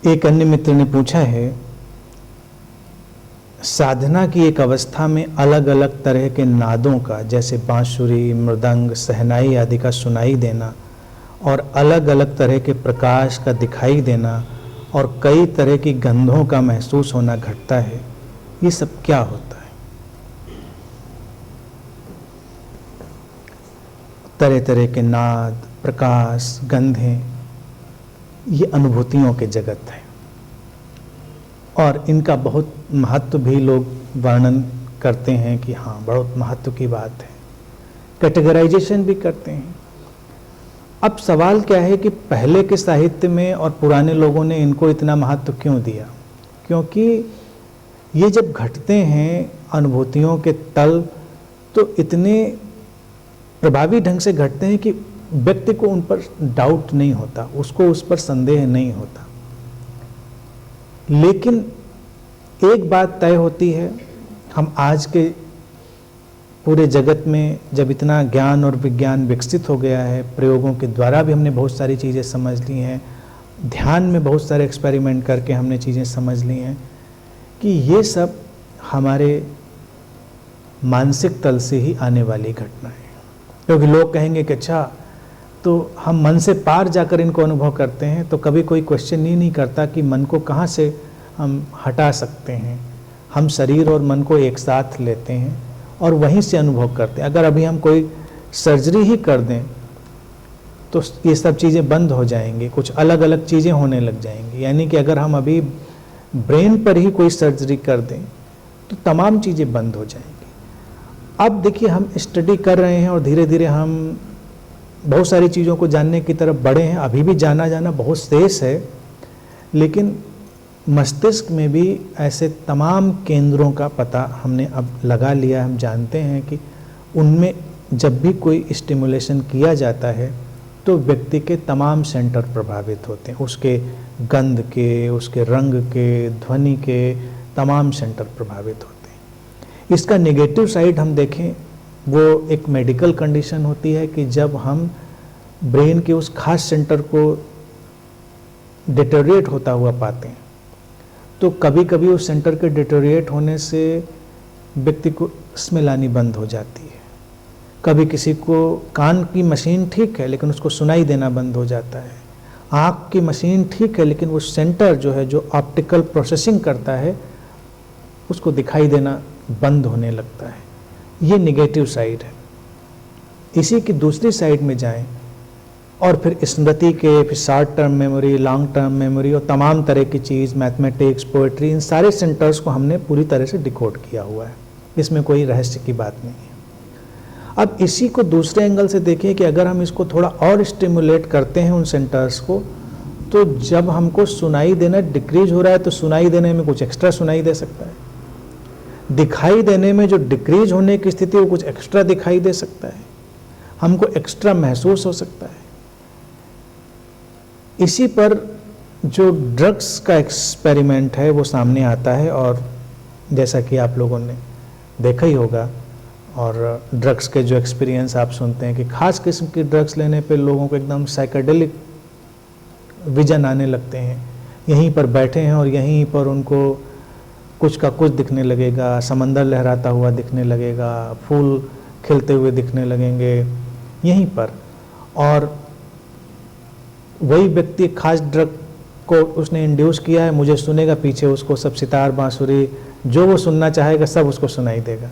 एक अन्य मित्र ने पूछा है, साधना की एक अवस्था में अलग अलग तरह के नादों का, जैसे बांसुरी, मृदंग, शहनाई आदि का सुनाई देना और अलग अलग तरह के प्रकाश का दिखाई देना और कई तरह की गंधों का महसूस होना घटता है, ये सब क्या होता है? तरह तरह के नाद, प्रकाश, गंधें, ये अनुभूतियों के जगत है और इनका बहुत महत्व भी लोग वर्णन करते हैं कि हाँ, बहुत महत्व की बात है, कैटेगराइजेशन भी करते हैं। अब सवाल क्या है कि पहले के साहित्य में और पुराने लोगों ने इनको इतना महत्व क्यों दिया? क्योंकि ये जब घटते हैं अनुभूतियों के तल, तो इतने प्रभावी ढंग से घटते हैं कि व्यक्ति को उन पर डाउट नहीं होता, उसको उस पर संदेह नहीं होता। लेकिन एक बात तय होती है, हम आज के पूरे जगत में जब इतना ज्ञान और विज्ञान विकसित हो गया है, प्रयोगों के द्वारा भी हमने बहुत सारी चीज़ें समझ ली हैं, ध्यान में बहुत सारे एक्सपेरिमेंट करके हमने चीज़ें समझ ली हैं कि ये सब हमारे मानसिक तल से ही आने वाली घटना है। क्योंकि लोग कहेंगे कि अच्छा, तो हम मन से पार जाकर इनको अनुभव करते हैं, तो कभी कोई क्वेश्चन ही नहीं करता कि मन को कहाँ से हम हटा सकते हैं। हम शरीर और मन को एक साथ लेते हैं और वहीं से अनुभव करते हैं। अगर अभी हम कोई सर्जरी ही कर दें तो ये सब चीज़ें बंद हो जाएंगी, कुछ अलग अलग चीज़ें होने लग जाएंगी। यानी कि अगर हम अभी ब्रेन पर ही कोई सर्जरी कर दें तो तमाम चीज़ें बंद हो जाएंगी। अब देखिए, हम स्टडी कर रहे हैं और धीरे धीरे हम बहुत सारी चीज़ों को जानने की तरफ बढ़े हैं। अभी भी जाना बहुत शेष है, लेकिन मस्तिष्क में भी ऐसे तमाम केंद्रों का पता हमने अब लगा लिया। हम जानते हैं कि उनमें जब भी कोई स्टिमुलेशन किया जाता है तो व्यक्ति के तमाम सेंटर प्रभावित होते हैं, उसके गंध के, उसके रंग के, ध्वनि के तमाम सेंटर प्रभावित होते हैं। इसका नेगेटिव साइड हम देखें, वो एक मेडिकल कंडीशन होती है कि जब हम ब्रेन के उस खास सेंटर को डिटेरिएट होता हुआ पाते हैं, तो कभी कभी उस सेंटर के डिटेरिएट होने से व्यक्ति को स्मेल आनी बंद हो जाती है। कभी किसी को कान की मशीन ठीक है लेकिन उसको सुनाई देना बंद हो जाता है। आँख की मशीन ठीक है लेकिन वो सेंटर जो है, जो ऑप्टिकल प्रोसेसिंग करता है, उसको दिखाई देना बंद होने लगता है। ये नेगेटिव साइड है। इसी की दूसरी साइड में जाएं और फिर स्मृति के, फिर short term memory, long term memory और तमाम तरह की चीज़, मैथमेटिक्स, पोएट्री, इन सारे सेंटर्स को हमने पूरी तरह से डिकोड किया हुआ है। इसमें कोई रहस्य की बात नहीं है। अब इसी को दूसरे एंगल से देखिए कि अगर हम इसको थोड़ा और स्टिमुलेट करते हैं उन सेंटर्स को, तो जब हमको सुनाई देना डिक्रीज हो रहा है तो सुनाई देने में कुछ एक्स्ट्रा सुनाई दे सकता है। दिखाई देने में जो डिक्रीज होने की स्थिति है वो कुछ एक्स्ट्रा दिखाई दे सकता है, हमको एक्स्ट्रा महसूस हो सकता है। इसी पर जो ड्रग्स का एक्सपेरिमेंट है वो सामने आता है, और जैसा कि आप लोगों ने देखा ही होगा, और ड्रग्स के जो एक्सपीरियंस आप सुनते हैं कि खास किस्म की ड्रग्स लेने पे लोगों को एकदम साइकेडेलिक विजन आने लगते हैं। यहीं पर बैठे हैं और यहीं पर उनको कुछ का कुछ दिखने लगेगा, समंदर लहराता हुआ दिखने लगेगा, फूल खिलते हुए दिखने लगेंगे यहीं पर। और वही व्यक्ति खास ड्रग को उसने इंड्यूस किया है, मुझे सुनेगा, पीछे उसको सब सितार, बांसुरी, जो वो सुनना चाहेगा सब उसको सुनाई देगा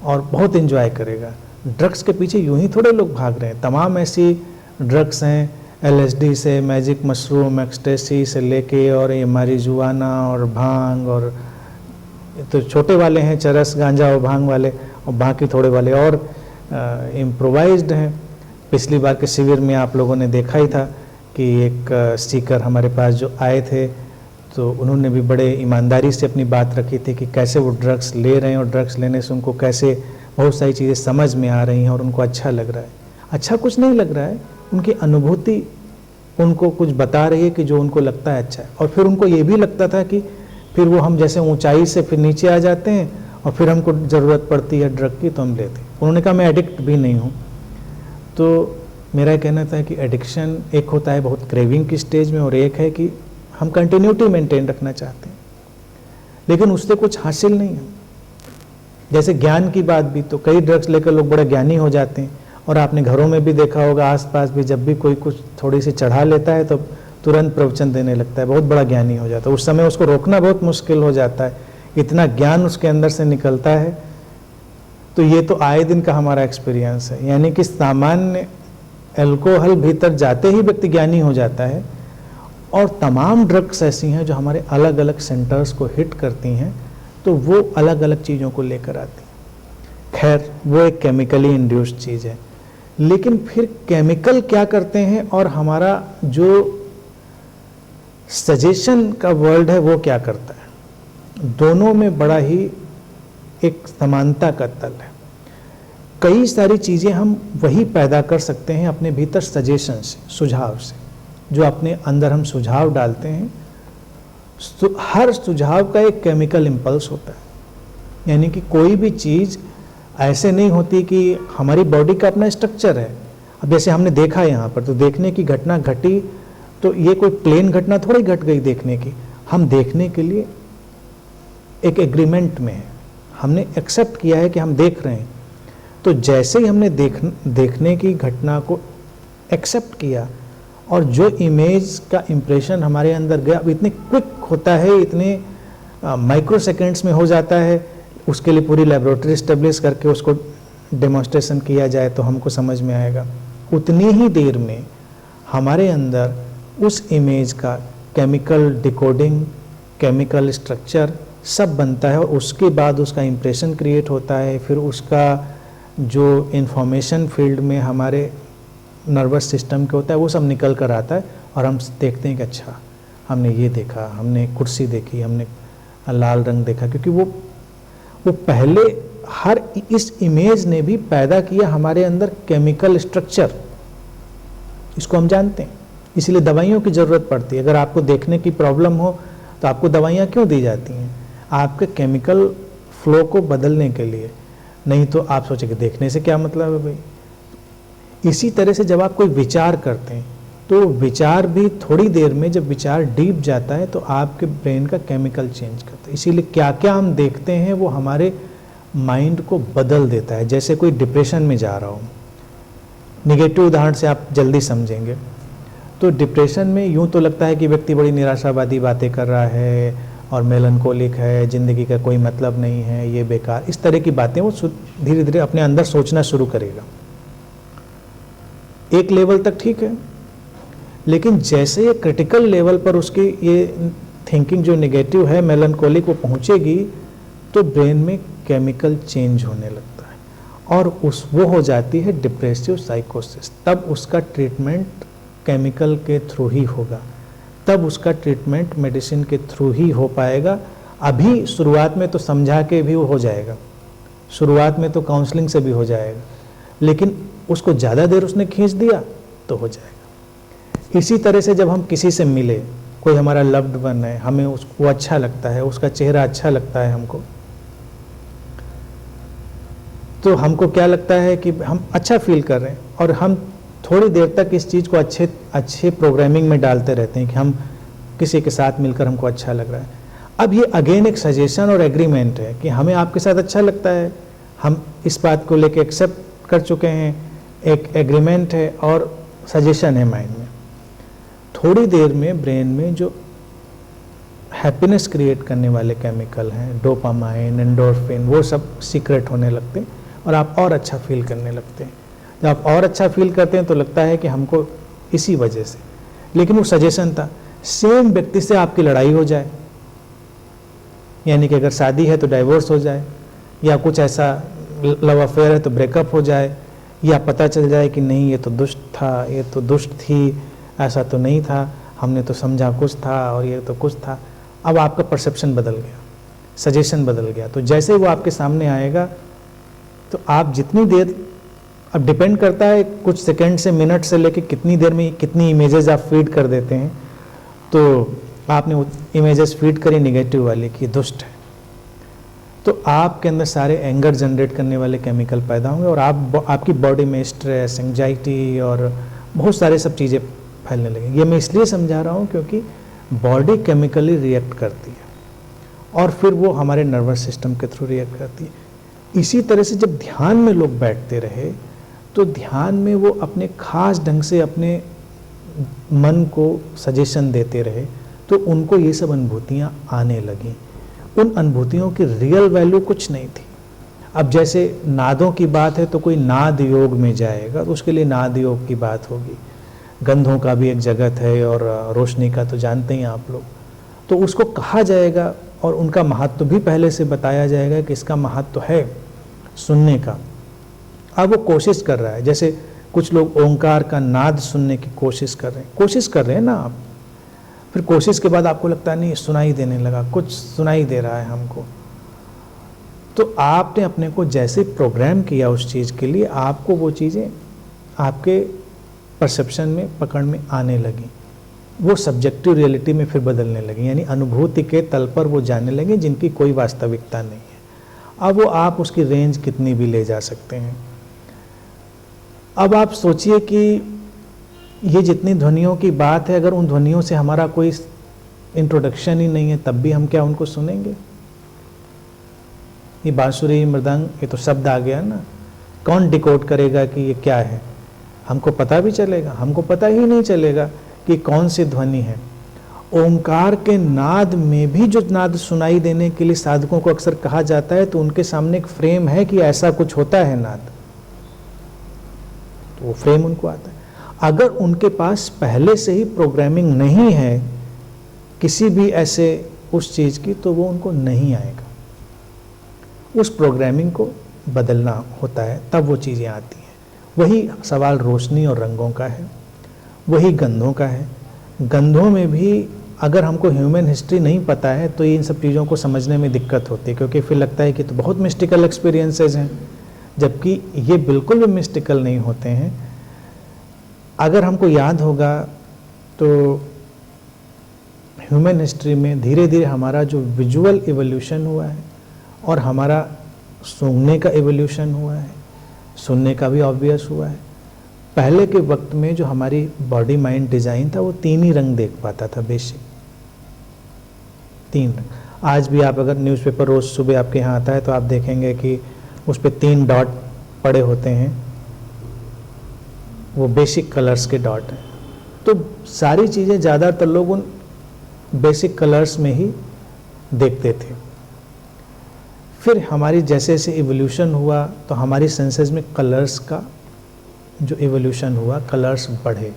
और बहुत एंजॉय करेगा। ड्रग्स के पीछे यूं ही थोड़े लोग भाग रहे हैं। तमाम ऐसी ड्रग्स हैं, LSD से, मैजिक मशरूम, एक्सटेसी से लेके और ये marijuana और भांग, और तो छोटे वाले हैं चरस, गांजा और भांग वाले, और बाकी थोड़े वाले और इम्प्रोवाइज्ड हैं। पिछली बार के शिविर में आप लोगों ने देखा ही था कि एक स्पीकर हमारे पास जो आए थे, तो उन्होंने भी बड़े ईमानदारी से अपनी बात रखी थी कि कैसे वो ड्रग्स ले रहे हैं और ड्रग्स लेने से उनको कैसे बहुत सारी चीज़ें समझ में आ रही हैं और उनको अच्छा लग रहा है। अच्छा कुछ नहीं लग रहा है, उनकी अनुभूति उनको कुछ बता रही है कि जो उनको लगता है अच्छा है। और फिर उनको ये भी लगता था कि फिर वो हम जैसे ऊंचाई से फिर नीचे आ जाते हैं और फिर हमको ज़रूरत पड़ती है ड्रग की तो हम लेते हैं। उन्होंने कहा मैं एडिक्ट भी नहीं हूँ। तो मेरा कहना था कि एडिक्शन एक होता है बहुत क्रेविंग की स्टेज में, और एक है कि हम कंटिन्यूटी मेंटेन रखना चाहते हैं, लेकिन उससे कुछ हासिल नहीं है। जैसे ज्ञान की बात भी, तो कई ड्रग्स लेकर लोग बड़े ज्ञानी हो जाते हैं, और आपने घरों में भी देखा होगा, आसपास भी, जब भी कोई कुछ थोड़ी सी चढ़ा लेता है तो तुरंत प्रवचन देने लगता है, बहुत बड़ा ज्ञानी हो जाता है। उस समय उसको रोकना बहुत मुश्किल हो जाता है, इतना ज्ञान उसके अंदर से निकलता है। तो ये तो आए दिन का हमारा एक्सपीरियंस है, यानी कि सामान्य अल्कोहल भीतर जाते ही व्यक्ति ज्ञानी हो जाता है, और तमाम ड्रग्स ऐसी हैं जो हमारे अलग अलग सेंटर्स को हिट करती हैं, तो वो अलग अलग चीज़ों को लेकर आती हैं। खैर, वो एक केमिकली इंड्यूस्ड चीज़ है, लेकिन फिर केमिकल क्या करते हैं और हमारा जो सजेशन का वर्ल्ड है वो क्या करता है, दोनों में बड़ा ही एक समानता का तल है। कई सारी चीज़ें हम वही पैदा कर सकते हैं अपने भीतर सजेशन से, सुझाव से, जो अपने अंदर हम सुझाव डालते हैं। हर सुझाव का एक केमिकल इम्पल्स होता है, यानी कि कोई भी चीज़ ऐसे नहीं होती कि हमारी बॉडी का अपना स्ट्रक्चर है। अब जैसे हमने देखा यहाँ पर, तो देखने की घटना घटी, तो ये कोई प्लेन घटना थोड़ी घट गई देखने की। हम देखने के लिए एक एग्रीमेंट में है, हमने एक्सेप्ट किया है कि हम देख रहे हैं। तो जैसे ही हमने देखने की घटना को एक्सेप्ट किया, और जो इमेज का इम्प्रेशन हमारे अंदर गया, अब इतने क्विक होता है, इतने माइक्रो सेकेंड्स में हो जाता है। उसके लिए पूरी लेबोरेटरी इस्टेब्लिश करके उसको डेमोन्स्ट्रेशन किया जाए तो हमको समझ में आएगा। उतनी ही देर में हमारे अंदर उस इमेज का केमिकल डिकोडिंग, केमिकल स्ट्रक्चर सब बनता है, और उसके बाद उसका इम्प्रेशन क्रिएट होता है। फिर उसका जो इंफॉर्मेशन फील्ड में हमारे नर्वस सिस्टम के होता है, वो सब निकल कर आता है, और हम देखते हैं कि अच्छा, हमने ये देखा, हमने कुर्सी देखी, हमने लाल रंग देखा, क्योंकि वो पहले हर इस इमेज ने भी पैदा किया हमारे अंदर केमिकल स्ट्रक्चर। इसको हम जानते हैं, इसीलिए दवाइयों की ज़रूरत पड़ती है। अगर आपको देखने की प्रॉब्लम हो तो आपको दवाइयाँ क्यों दी जाती हैं? आपके केमिकल फ्लो को बदलने के लिए, नहीं तो आप सोचेंगे देखने से क्या मतलब है भाई। इसी तरह से जब आप कोई विचार करते हैं, तो विचार भी थोड़ी देर में, जब विचार डीप जाता है तो आपके ब्रेन का केमिकल चेंज करता है। इसीलिए क्या क्या हम देखते हैं वो हमारे माइंड को बदल देता है। जैसे कोई डिप्रेशन में जा रहा हो, निगेटिव उदाहरण से आप जल्दी समझेंगे। तो डिप्रेशन में यूं तो लगता है कि व्यक्ति बड़ी निराशावादी बातें कर रहा है और मेलनकोलिक है, ज़िंदगी का कोई मतलब नहीं है, ये बेकार, इस तरह की बातें वो धीरे धीरे अपने अंदर सोचना शुरू करेगा। एक लेवल तक ठीक है, लेकिन जैसे ये क्रिटिकल लेवल पर उसकी ये थिंकिंग जो नेगेटिव है, मेलनकोलिक, वो पहुंचेगी, तो ब्रेन में केमिकल चेंज होने लगता है, और वो हो जाती है डिप्रेसिव साइकोसिस। तब उसका ट्रीटमेंट केमिकल के थ्रू ही होगा, तब उसका ट्रीटमेंट मेडिसिन के थ्रू ही हो पाएगा। अभी शुरुआत में तो समझा के भी वो हो जाएगा, शुरुआत में तो काउंसलिंग से भी हो जाएगा, लेकिन उसको ज़्यादा देर उसने खींच दिया तो हो जाएगा। इसी तरह से जब हम किसी से मिले, कोई हमारा लव्ड वन है, हमें उसको अच्छा लगता है, उसका चेहरा अच्छा लगता है हमको, तो हमको क्या लगता है कि हम अच्छा फील कर रहे हैं, और हम थोड़ी देर तक इस चीज़ को अच्छे प्रोग्रामिंग में डालते रहते हैं कि हम किसी के साथ मिलकर हमको अच्छा लग रहा है। अब ये अगेन एक सजेशन और एग्रीमेंट है कि हमें आपके साथ अच्छा लगता है, हम इस बात को लेके एक्सेप्ट कर चुके हैं, एक एग्रीमेंट है और सजेशन है माइंड में। थोड़ी देर में ब्रेन में जो हैप्पीनेस क्रिएट करने वाले केमिकल हैं, डोपामाइन, एंडोर्फिन, वो सब सीक्रेट होने लगते हैं, और आप और अच्छा फील करने लगते हैं। जब आप और अच्छा फील करते हैं तो लगता है कि हमको इसी वजह से, लेकिन वो सजेशन था। सेम व्यक्ति से आपकी लड़ाई हो जाए, यानी कि अगर शादी है तो डाइवोर्स हो जाए, या कुछ ऐसा लव अफेयर है तो ब्रेकअप हो जाए, या पता चल जाए कि नहीं ये तो दुष्ट था, ये तो दुष्ट थी, ऐसा तो नहीं था, हमने तो समझा कुछ था और ये तो कुछ था। अब आपका परसेप्शन बदल गया, सजेशन बदल गया। तो जैसे वो आपके सामने आएगा, तो आप जितनी देर, अब डिपेंड करता है कुछ सेकंड से मिनट से लेके कितनी देर में कितनी इमेजेस आप फीड कर देते हैं। तो आपने इमेजेस फीड करी नेगेटिव वाली कि दुष्ट है, तो आपके अंदर सारे एंगर जनरेट करने वाले केमिकल पैदा होंगे, और आपकी बॉडी में स्ट्रेस, एंजाइटी और बहुत सारे सब चीज़ें फैलने लगेंगी। ये मैं इसलिए समझा रहा हूँ क्योंकि बॉडी केमिकली रिएक्ट करती है और फिर वो हमारे नर्वस सिस्टम के थ्रू रिएक्ट करती है। इसी तरह से जब ध्यान में लोग बैठते रहे तो ध्यान में वो अपने खास ढंग से अपने मन को सजेशन देते रहे, तो उनको ये सब अनुभूतियाँ आने लगीं। उन अनुभूतियों की रियल वैल्यू कुछ नहीं थी। अब जैसे नादों की बात है तो कोई नाद योग में जाएगा तो उसके लिए नाद योग की बात होगी। गंधों का भी एक जगत है और रोशनी का तो जानते ही आप लोग, तो उसको कहा जाएगा और उनका महत्व भी पहले से बताया जाएगा कि इसका महत्व है सुनने का। अब वो कोशिश कर रहा है, जैसे कुछ लोग ओंकार का नाद सुनने की कोशिश कर रहे हैं ना आप, फिर कोशिश के बाद आपको लगता है नहीं सुनाई देने लगा, कुछ सुनाई दे रहा है हमको, तो आपने अपने को जैसे प्रोग्राम किया उस चीज़ के लिए, आपको वो चीज़ें आपके परसेप्शन में पकड़ में आने लगी, वो सब्जेक्टिव रियलिटी में फिर बदलने लगी, यानी अनुभूति के तल पर वो जाने लगे जिनकी कोई वास्तविकता नहीं है। अब वो आप उसकी रेंज कितनी भी ले जा सकते हैं। अब आप सोचिए कि ये जितनी ध्वनियों की बात है, अगर उन ध्वनियों से हमारा कोई इंट्रोडक्शन ही नहीं है तब भी हम क्या उनको सुनेंगे? ये बांसुरी, मृदंग, ये तो शब्द आ गया ना, कौन डिकोड करेगा कि ये क्या है? हमको पता भी चलेगा? हमको पता ही नहीं चलेगा कि कौन सी ध्वनि है। ओंकार के नाद में भी जो नाद सुनाई देने के लिए साधकों को अक्सर कहा जाता है, तो उनके सामने एक फ्रेम है कि ऐसा कुछ होता है नाद, तो वो फ्रेम उनको आता है। अगर उनके पास पहले से ही प्रोग्रामिंग नहीं है किसी भी ऐसे उस चीज़ की, तो वो उनको नहीं आएगा। उस प्रोग्रामिंग को बदलना होता है, तब वो चीज़ें आती हैं। वही सवाल रोशनी और रंगों का है, वही गंधों का है। गंधों में भी अगर हमको ह्यूमन हिस्ट्री नहीं पता है तो इन सब चीज़ों को समझने में दिक्कत होती है, क्योंकि फिर लगता है कि तो बहुत मिस्टिकल एक्सपीरियंसेस हैं, जबकि ये बिल्कुल भी मिस्टिकल नहीं होते हैं। अगर हमको याद होगा तो ह्यूमन हिस्ट्री में धीरे धीरे हमारा जो विजुअल इवोल्यूशन हुआ है और हमारा सूंघने का इवोल्यूशन हुआ है, सुनने का भी ऑब्वियस हुआ है। पहले के वक्त में जो हमारी बॉडी माइंड डिज़ाइन था वो 3 ही रंग देख पाता था, बेसिक 3 रंग। आज भी आप अगर न्यूज़पेपर रोज़ सुबह आपके यहाँ आता है तो आप देखेंगे कि उस पर 3 डॉट पड़े होते हैं, वो बेसिक कलर्स के डॉट हैं। तो सारी चीज़ें ज़्यादातर लोग उन बेसिक कलर्स में ही देखते थे। फिर हमारी जैसे जैसे इवोल्यूशन हुआ तो हमारी सेंसेस में कलर्स का जो इवोल्यूशन हुआ, कलर्स बढ़े।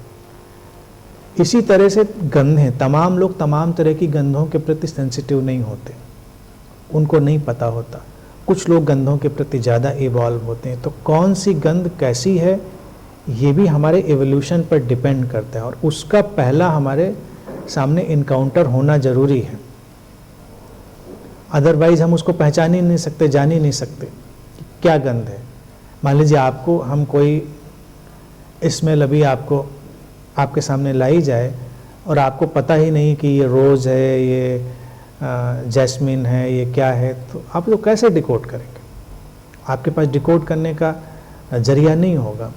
इसी तरह से गंधें, तमाम लोग तमाम तरह की गंधों के प्रति सेंसिटिव नहीं होते, उनको नहीं पता होता। कुछ लोग गंधों के प्रति ज़्यादा इवॉल्व होते हैं। तो कौन सी गंध कैसी है ये भी हमारे इवोल्यूशन पर डिपेंड करता है, और उसका पहला हमारे सामने इनकाउंटर होना ज़रूरी है। अदरवाइज़ हम उसको पहचान ही नहीं सकते, जान ही नहीं सकते कि क्या गंध है। मान लीजिए आपको हम कोई स्मेल अभी आपको आपके सामने लाई जाए और आपको पता ही नहीं कि ये रोज़ है, ये जैस्मिन है, ये क्या है, तो आप लोग कैसे डिकोड करेंगे? आपके पास डिकोड करने का जरिया नहीं होगा।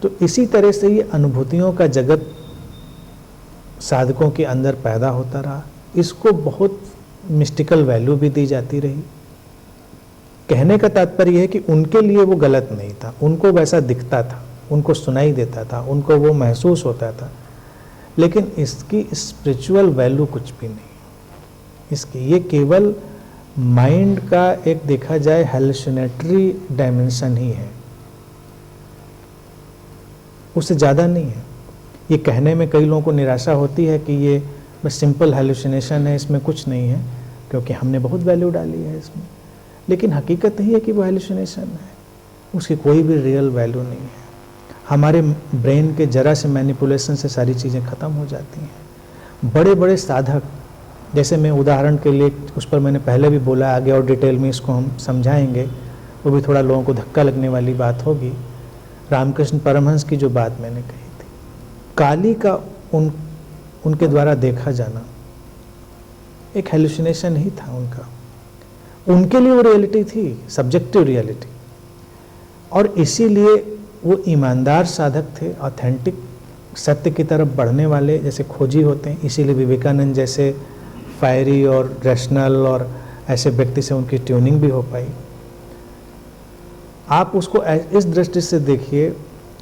तो इसी तरह से ये अनुभूतियों का जगत साधकों के अंदर पैदा होता रहा। इसको बहुत मिस्टिकल वैल्यू भी दी जाती रही। कहने का तात्पर्य है कि उनके लिए वो गलत नहीं था, उनको वैसा दिखता था, उनको सुनाई देता था, उनको वो महसूस होता था, लेकिन इसकी स्पिरिचुअल वैल्यू कुछ भी नहीं। इसकी ये केवल माइंड का एक देखा जाए हैलुसिनेटरी डायमेंशन ही है, उससे ज़्यादा नहीं है। ये कहने में कई लोगों को निराशा होती है कि ये बस सिंपल हैलुसिनेशन है, इसमें कुछ नहीं है, क्योंकि हमने बहुत वैल्यू डाली है इसमें। लेकिन हकीकत ही है कि वो हैलुसिनेशन है, उसकी कोई भी रियल वैल्यू नहीं है। हमारे ब्रेन के जरा से मैनिपुलेशन से सारी चीज़ें ख़त्म हो जाती हैं। बड़े बड़े साधक, जैसे मैं उदाहरण के लिए, उस पर मैंने पहले भी बोला, आगे और डिटेल में इसको हम समझाएंगे, वो भी थोड़ा लोगों को धक्का लगने वाली बात होगी। रामकृष्ण परमहंस की जो बात मैंने कही थी, काली का उनके द्वारा देखा जाना एक हैलुसिनेशन ही था उनका। उनके लिए वो रियलिटी थी, सब्जेक्टिव रियलिटी, और इसीलिए वो ईमानदार साधक थे, ऑथेंटिक सत्य की तरफ बढ़ने वाले जैसे खोजी होते हैं, इसीलिए विवेकानंद जैसे फायरी और रैशनल और ऐसे व्यक्ति से उनकी ट्यूनिंग भी हो पाई। आप उसको इस दृष्टि से देखिए,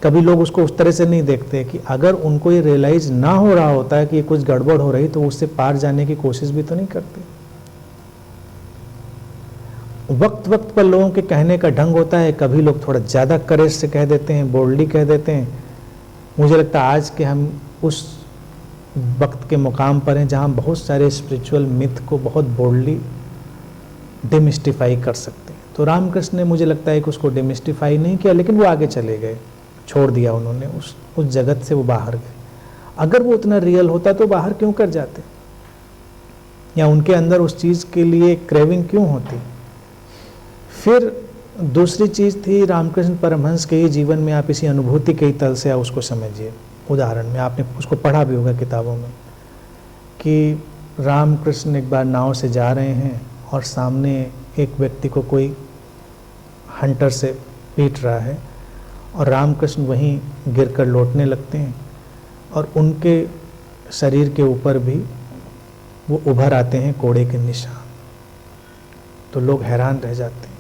कभी लोग उसको उस तरह से नहीं देखते कि अगर उनको ये रियलाइज ना हो रहा होता है कि ये कुछ गड़बड़ हो रही, तो उससे पार जाने की कोशिश भी तो नहीं करते। वक्त वक्त पर लोगों के कहने का ढंग होता है, कभी लोग थोड़ा ज़्यादा करेज से कह देते हैं, बोल्डली कह देते हैं। मुझे लगता है आज के हम उस वक्त के मुकाम पर हैं जहाँ हम बहुत सारे स्पिरिचुअल मिथ को बहुत बोल्डली डिमिस्टिफाई कर सकते हैं। तो रामकृष्ण ने, मुझे लगता है कि उसको डिमिस्टिफाई नहीं किया, लेकिन वो आगे चले गए, छोड़ दिया उन्होंने, उस जगत से वो बाहर गए। अगर वो उतना रियल होता तो बाहर क्यों कर जाते, या उनके अंदर उस चीज़ के लिए क्रेविंग क्यों होती। फिर दूसरी चीज़ थी रामकृष्ण परमहंस के जीवन में, आप इसी अनुभूति के तल से उसको समझिए। उदाहरण में आपने उसको पढ़ा भी होगा किताबों में कि रामकृष्ण एक बार नाव से जा रहे हैं और सामने एक व्यक्ति को कोई हंटर से पीट रहा है और रामकृष्ण वहीं गिरकर लौटने लगते हैं और उनके शरीर के ऊपर भी वो उभर आते हैं कोड़े के निशान। तो लोग हैरान रह जाते हैं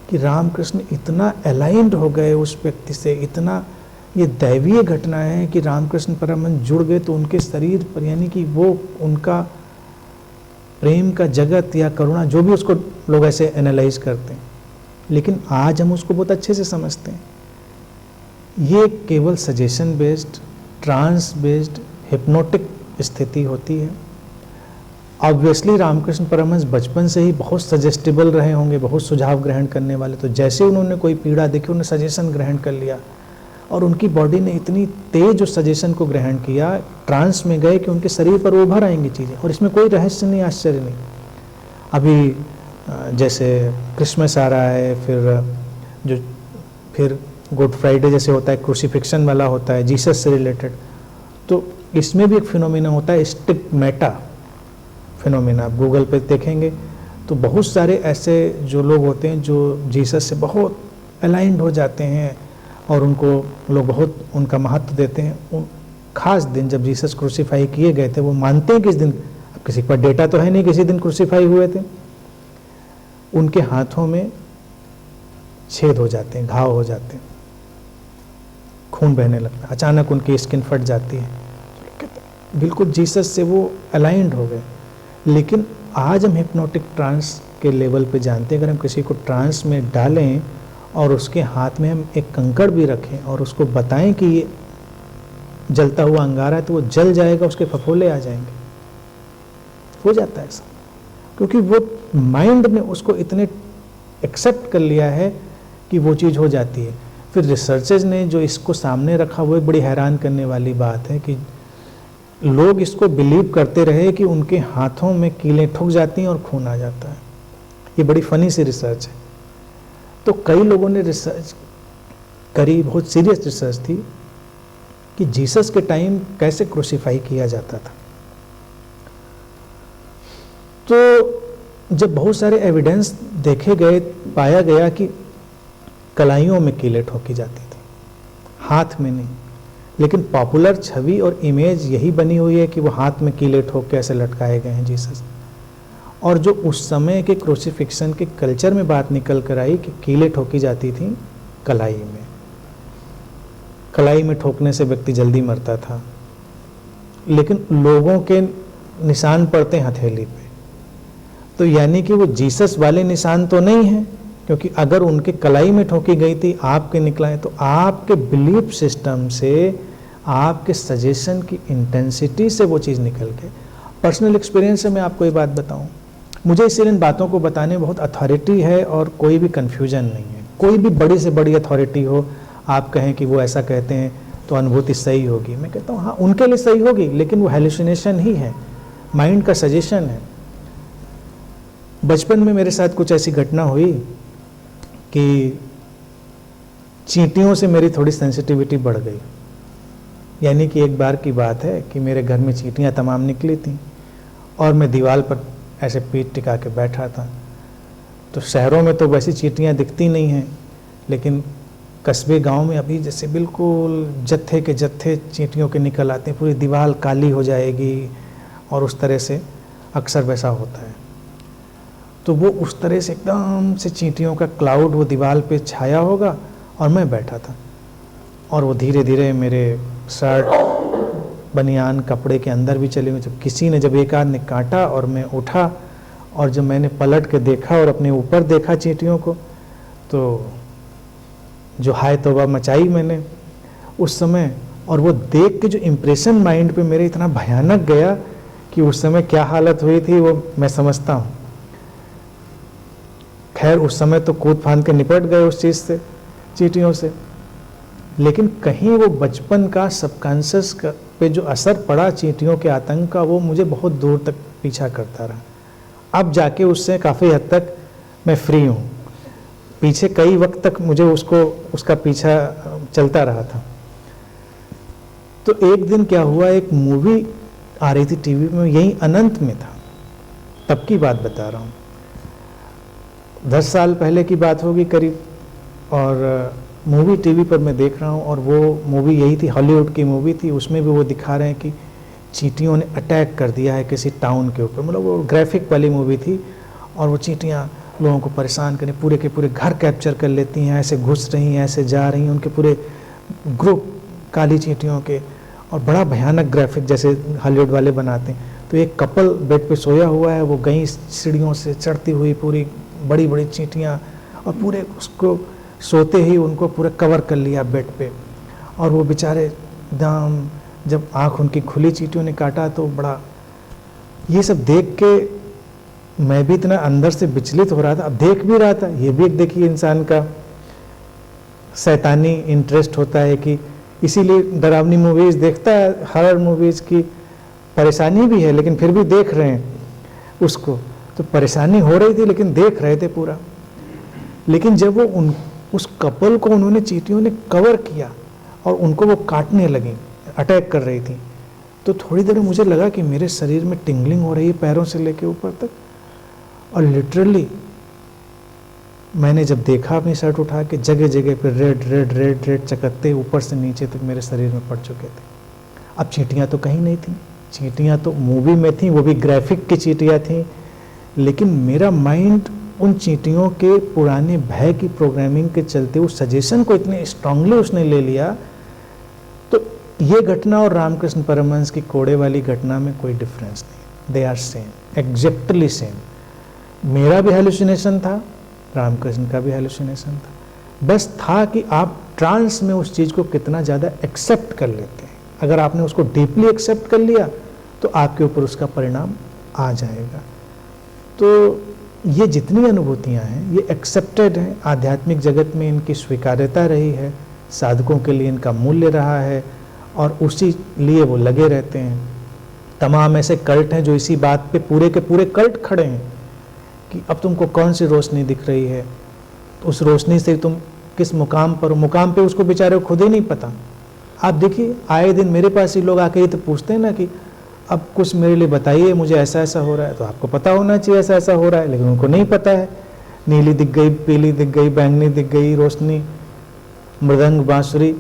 कि रामकृष्ण इतना अलाइंड हो गए उस व्यक्ति से, इतना ये दैवीय घटना है कि रामकृष्ण परमहंस जुड़ गए तो उनके शरीर पर, यानी कि वो उनका प्रेम का जगत या करुणा, जो भी उसको लोग ऐसे एनालाइज करते हैं, लेकिन आज हम उसको बहुत अच्छे से समझते हैं। ये केवल suggestion based, trance based, hypnotic स्थिति होती है। ऑब्वियसली रामकृष्ण परमहंस बचपन से ही बहुत सजेस्टिबल रहे होंगे, बहुत सुझाव ग्रहण करने वाले। तो जैसे उन्होंने कोई पीड़ा देखी, उन्होंने सजेशन ग्रहण कर लिया और उनकी बॉडी ने इतनी तेज उस सजेशन को ग्रहण किया, ट्रांस में गए कि उनके शरीर पर उभर आएंगी चीज़ें, और इसमें कोई रहस्य नहीं, आश्चर्य नहीं। अभी जैसे क्रिसमस आ रहा है, फिर गुड फ्राइडे जैसे होता है, क्रूसिफिक्शन वाला होता है जीसस से रिलेटेड, तो इसमें भी एक फिनोमिना होता है स्टिग्मेटा फिनोमिना। आप गूगल पे देखेंगे तो बहुत सारे ऐसे जो लोग होते हैं जो जीसस से बहुत अलाइंड हो जाते हैं और उनको लोग बहुत उनका महत्व देते हैं। उन खास दिन जब जीसस क्रूसीफाई किए गए थे, वो मानते हैं किस दिन, अब किसी के पास डेटा तो है नहीं किसी दिन क्रूसीफाई हुए थे, उनके हाथों में छेद हो जाते हैं, घाव हो जाते हैं, खून बहने लगता है, अचानक उनकी स्किन फट जाती है। बिल्कुल जीसस से वो अलाइंड हो गए। लेकिन आज हम हिप्नोटिक ट्रांस के लेवल पे जानते हैं, अगर हम किसी को ट्रांस में डालें और उसके हाथ में हम एक कंकड़ भी रखें और उसको बताएं कि ये जलता हुआ अंगारा है, तो वो जल जाएगा, उसके फफोले आ जाएंगे, हो जाता है ऐसा, क्योंकि वो माइंड ने उसको इतने एक्सेप्ट कर लिया है कि वो चीज़ हो जाती है। फिर रिसर्चर्स ने जो इसको सामने रखा, वो एक बड़ी हैरान करने वाली बात है कि लोग इसको बिलीव करते रहे कि उनके हाथों में कीलें ठुक जाती हैं और खून आ जाता है। ये बड़ी फनी सी रिसर्च है। तो कई लोगों ने रिसर्च करी, बहुत सीरियस रिसर्च थी कि जीसस के टाइम कैसे क्रूसीफाई किया जाता था। तो जब बहुत सारे एविडेंस देखे गए, पाया गया कि कलाइयों में कीलें ठोकी जाती थी, हाथ में नहीं। लेकिन पॉपुलर छवि और इमेज यही बनी हुई है कि वो हाथ में कीले ठोक के ऐसे लटकाए गए हैं जीसस। और जो उस समय के क्रूसिफिक्शन के कल्चर में बात निकल कर आई कि कीले ठोकी जाती थी कलाई में, कलाई में ठोकने से व्यक्ति जल्दी मरता था, लेकिन लोगों के निशान पड़ते हथेली पे। तो यानी कि वो जीसस वाले निशान तो नहीं है, क्योंकि अगर उनके कलाई में ठोकी गई थी, आपके निकला है, तो आपके बिलीफ सिस्टम से, आपके सजेशन की इंटेंसिटी से वो चीज़ निकल के। पर्सनल एक्सपीरियंस से मैं आपको ये बात बताऊं, मुझे इसलिए इन बातों को बताने में बहुत अथॉरिटी है और कोई भी कन्फ्यूजन नहीं है। कोई भी बड़ी से बड़ी अथॉरिटी हो, आप कहें कि वो ऐसा कहते हैं तो अनुभूति सही होगी, मैं कहता हूँ हाँ, उनके लिए सही होगी, लेकिन वो हेलुसिनेशन ही है, माइंड का सजेशन है। बचपन में मेरे साथ कुछ ऐसी घटना हुई कि चींटियों से मेरी थोड़ी सेंसिटिविटी बढ़ गई। यानी कि एक बार की बात है कि मेरे घर में चींटियां तमाम निकली थीं और मैं दीवार पर ऐसे पीठ टिका के बैठा था। तो शहरों में तो वैसी चींटियां दिखती नहीं हैं, लेकिन कस्बे गांव में अभी जैसे बिल्कुल जत्थे के जत्थे चींटियों के निकल आते हैं, पूरी दीवार काली हो जाएगी और उस तरह से अक्सर वैसा होता है। तो वो उस तरह से एकदम से चींटियों का क्लाउड वो दीवार पे छाया होगा और मैं बैठा था, और वो धीरे धीरे मेरे शर्ट बनियान कपड़े के अंदर भी चले गए। जब किसी ने, जब एक आध ने काटा और मैं उठा, और जब मैंने पलट के देखा और अपने ऊपर देखा चींटियों को, तो जो हाय तौबा मचाई मैंने उस समय। और वो देख के जो इम्प्रेशन माइंड पे मेरे इतना भयानक गया कि उस समय क्या हालत हुई थी वो मैं समझता हूँ। खैर उस समय तो कूद फांद के निपट गए उस चीज़ से, चींटियों से, लेकिन कहीं वो बचपन का सबकॉन्शियस पे जो असर पड़ा चींटियों के आतंक का, वो मुझे बहुत दूर तक पीछा करता रहा। अब जाके उससे काफ़ी हद तक मैं फ्री हूँ, पीछे कई वक्त तक मुझे उसका पीछा चलता रहा था। तो एक दिन क्या हुआ, एक मूवी आ रही थी टीवी में, यही अनंत में था, तब की बात बता रहा हूँ, 10 साल पहले की बात होगी करीब। और मूवी टीवी पर मैं देख रहा हूँ, और वो मूवी यही थी, हॉलीवुड की मूवी थी। उसमें भी वो दिखा रहे हैं कि चींटियों ने अटैक कर दिया है किसी टाउन के ऊपर, मतलब वो ग्राफिक वाली मूवी थी। और वो चींटियाँ लोगों को परेशान करें, पूरे के पूरे घर कैप्चर कर लेती हैं, ऐसे घुस रही हैं, ऐसे जा रही हैं, उनके पूरे ग्रुप काली चींटियों के, और बड़ा भयानक ग्राफिक जैसे हॉलीवुड वाले बनाते हैं। तो एक कपल बेड पे सोया हुआ है, वो गई सीढ़ियों से चढ़ती हुई, पूरी बड़ी बड़ी चींटियाँ, और पूरे उसको सोते ही उनको पूरा कवर कर लिया बेड पे। और वो बेचारे एकदम, जब आँख उनकी खुली चींटियों ने काटा, तो बड़ा, ये सब देख के मैं भी इतना अंदर से विचलित हो रहा था। अब देख भी रहा था, ये भी एक देखिए इंसान का शैतानी इंटरेस्ट होता है कि इसीलिए डरावनी मूवीज़ देखता है, हॉरर मूवीज़ की परेशानी भी है, लेकिन फिर भी देख रहे हैं उसको। तो परेशानी हो रही थी लेकिन देख रहे थे पूरा। लेकिन जब वो उस कपल को उन्होंने, चींटियों ने कवर किया और उनको वो काटने लगी, अटैक कर रही थी, तो थोड़ी देर में मुझे लगा कि मेरे शरीर में टिंगलिंग हो रही है पैरों से लेके ऊपर तक। और लिटरली मैंने जब देखा अपनी शर्ट उठा के, जगह जगह पे रेड रेड रेड रेड चकत्ते ऊपर से नीचे तक मेरे शरीर में पड़ चुके थे। अब चींटियाँ तो कहीं नहीं थी, चींटियाँ तो मूवी में थी, वो भी ग्राफिक की चींटियाँ थी, लेकिन मेरा माइंड उन चींटियों के पुराने भय की प्रोग्रामिंग के चलते उस सजेशन को इतने स्ट्रांगली उसने ले लिया। तो ये घटना और रामकृष्ण परमहंस की कोड़े वाली घटना में कोई डिफरेंस नहीं, they are same, exactly same. मेरा भी हेलुसिनेशन था, रामकृष्ण का भी हेलुसिनेशन था, बस था कि आप ट्रांस में उस चीज़ को कितना ज़्यादा एक्सेप्ट कर लेते हैं। अगर आपने उसको डीपली एक्सेप्ट कर लिया तो आपके ऊपर उसका परिणाम आ जाएगा। तो ये जितनी अनुभूतियाँ हैं ये एक्सेप्टेड हैं, आध्यात्मिक जगत में इनकी स्वीकार्यता रही है, साधकों के लिए इनका मूल्य रहा है, और उसी लिए वो लगे रहते हैं। तमाम ऐसे कल्ट हैं जो इसी बात पे, पूरे के पूरे कल्ट खड़े हैं कि अब तुमको कौन सी रोशनी दिख रही है, तो उस रोशनी से तुम किस मुकाम पर हो, मुकाम पे उसको बेचारे को खुद ही नहीं पता। आप देखिए आए दिन मेरे पास ही लोग आके ही तो पूछते हैं ना कि अब कुछ मेरे लिए बताइए, मुझे ऐसा ऐसा हो रहा है। तो आपको पता होना चाहिए ऐसा ऐसा हो रहा है, लेकिन उनको नहीं पता है। नीली दिख गई, पीली दिख गई, बैंगनी दिख गई रोशनी, मृदंग बांसुरी,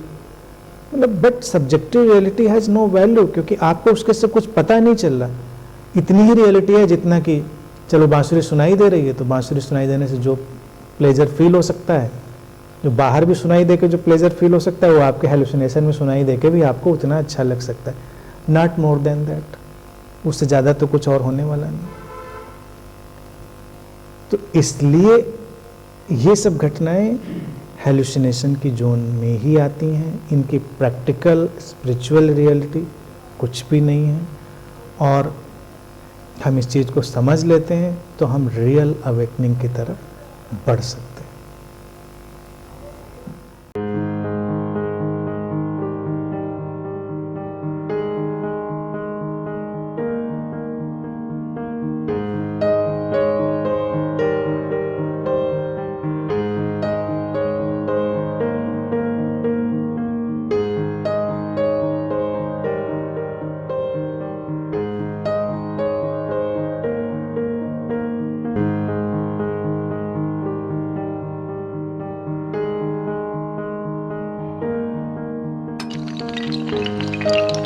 मतलब but subjective reality has no value, क्योंकि आपको उसके से कुछ पता नहीं चल रहा। इतनी ही रियलिटी है जितना कि चलो बांसुरी सुनाई दे रही है, तो बांसुरी सुनाई देने से जो प्लेजर फील हो सकता है, जो बाहर भी सुनाई दे के जो प्लेजर फील हो सकता है, वो आपके हेलुसिनेशन में सुनाई दे के भी आपको उतना अच्छा लग सकता है, नॉट मोर देन दैट। उससे ज़्यादा तो कुछ और होने वाला नहीं। तो इसलिए ये सब घटनाएं हेलुसिनेशन की जोन में ही आती हैं, इनकी प्रैक्टिकल स्पिरिचुअल रियलिटी कुछ भी नहीं है। और हम इस चीज़ को समझ लेते हैं तो हम रियल अवेकनिंग की तरफ बढ़ सकते हैं। है।